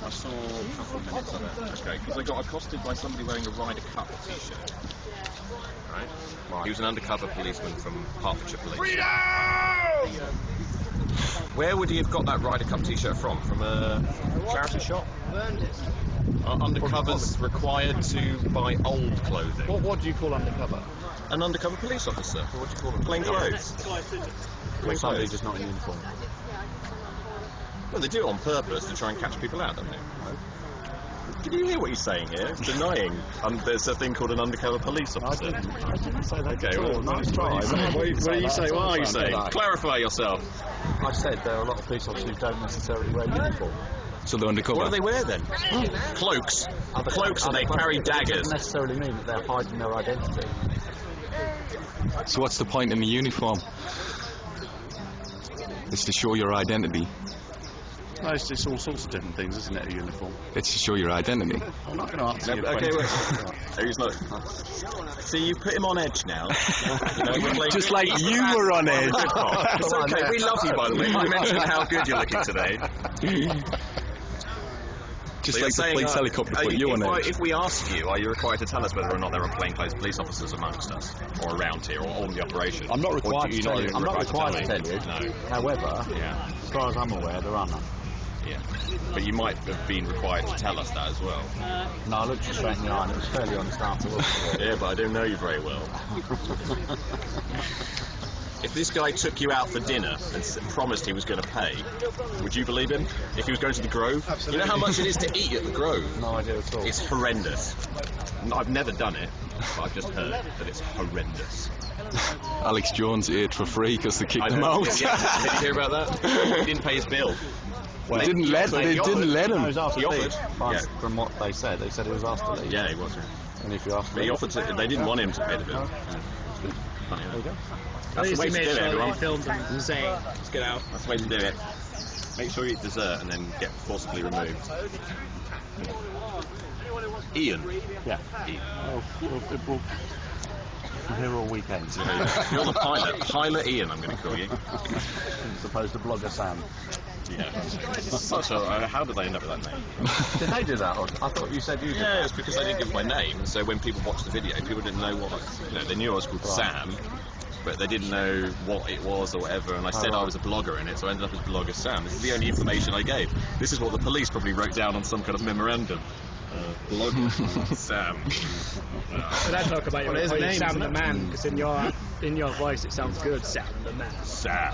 I saw a couple of minutes of it. Okay, because I got accosted by somebody wearing a Ryder Cup t-shirt. Right? He was an undercover policeman from Hertfordshire Police. Freedom! Where would he have got that Ryder Cup t-shirt from? From a charity shop? Are undercovers required to buy old clothing? What do you call undercover? An undercover police officer. What do you call them? Plain clothes. Plain Somebody clothes. just not in uniform. Well, they do it on purpose to try and catch people out, don't they? Can you hear what he's saying here? He's denying there's a thing called an undercover police officer. I didn't say that. Okay, well, nice try. What are you saying? Clarify yourself. I said there are a lot of police officers who don't necessarily wear uniform. So they're undercover. What do they wear then? Cloaks. Cloaks, and they carry daggers. It doesn't necessarily mean that they're hiding their identity. So what's the point in the uniform? It's to show your identity. No, it's all sorts of different things, isn't it, a uniform? It's to show your identity. I'm not going to answer your Okay, question. wait. He's not. See, you put him on edge now. Just like you were on edge. It's okay, we love you, by the way. You mentioned how good you're looking today. Just like the police helicopter put you on edge. If we ask you, are you required to tell us whether or not there are plainclothes police officers amongst us, or around here, or on the operation? I'm not required to tell you. I'm not required to tell you. No. However, as far as I'm aware, there are none. Yeah. But you might have been required to tell us that as well. No, I looked you straight in the eye and it was fairly honest answer, wasn't it? Yeah, but I don't know you very well. If this guy took you out for dinner and promised he was going to pay, would you believe him? If he was going to the Grove? Absolutely. You know how much it is to eat at the Grove? No idea at all. It's horrendous. I've never done it, but I've just heard that it's horrendous. Alex Jones ate for free because they kicked him out. Did you hear about that? He didn't pay his bill. Well, they didn't let him. He was asked to leave. Yeah. From what they said he was asked to leave. Yeah, he was. And if you asked But he offered to, they didn't want him to pay the bill. There you go. That's the way to do it, everyone. Filmed and saying, let's get out. That's the way to do it. Make sure you eat dessert and then get forcibly removed. Ian. Yeah. Ian. We'll here all weekend. You're the pilot. Pilot Ian, I'm going to call you. As opposed to Blogger Sam. Yeah. Such a, how did they end up with that name? Did they do that? Or I thought you said you did. Yeah, it's because I didn't give my name, and so when people watched the video, people didn't know what, they knew I was called Sam, but they didn't know what it was or whatever, and I said I was a blogger in it, so I ended up as Blogger Sam. This is the only information I gave. This is what the police probably wrote down on some kind of memorandum. Blogger Sam. But I talk about your name, Sam the Man, because in your voice it sounds good. Sam the Man. Sam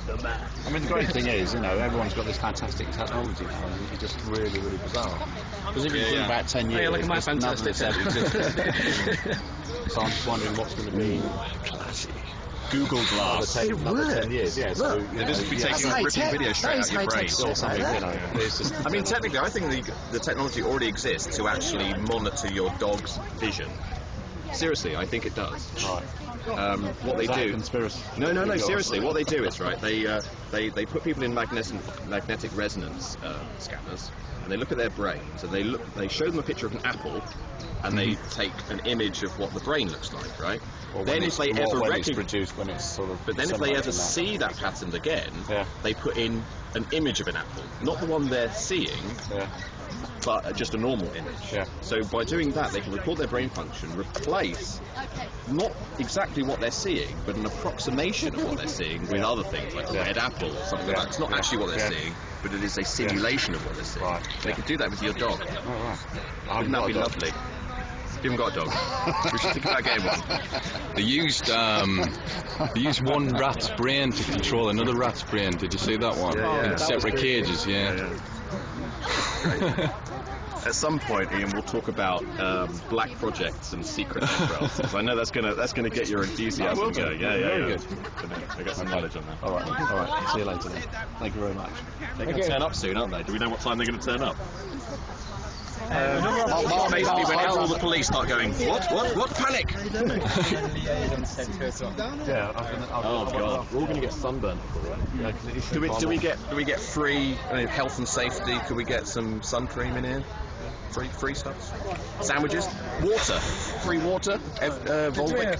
the Man. I mean, the great thing is, everyone's got this fantastic technology now, and it's just really, really bizarre. Because if you think about 10 years, look at my fantastic so I'm just wondering what's going to be Google Glass. Another 10 years, yeah. So, they'll just be taking a ripping video straight out your brain. or something, I mean, technically, I think the technology already exists to actually monitor your dog's vision. Seriously, I think it does. Right. What they do? Conspiracy? No. Seriously, what they do is they put people in magnetic resonance scanners, and they look at their brains, and they show them a picture of an apple, and they take an image of what the brain looks like, right? Or then if they ever produced when it's sort of. But then if they ever see that pattern again, they put in an image of an apple, not the one they're seeing. Yeah. But just a normal image. Yeah. So by doing that, they can record their brain function, replace not exactly what they're seeing, but an approximation of what they're seeing with other things, like a red apple or something like that. It's not actually what they're seeing, but it is a simulation of what they're seeing. Right. They can do that with your dog. Oh, right. Wouldn't that be lovely? You haven't got a dog. We should think about getting one. They used one rat's brain to control another rat's brain. Did you see that one? Yeah. In separate cages, yeah. At some point, Ian, we'll talk about black projects and secret networks, because I know that's gonna get your enthusiasm going. Yeah. Very good. I got some knowledge on that. All right. See you later then. Thank you very much. They're going to turn up soon, aren't they? Do we know what time they're going to turn up? Basically, whenever all the police start going, what? Panic! Yeah. Oh God, we're all going to get sunburnt. Do we get free health and safety? Could we get some sun cream in here? Free stuff. Sandwiches, water, free water. Volvic.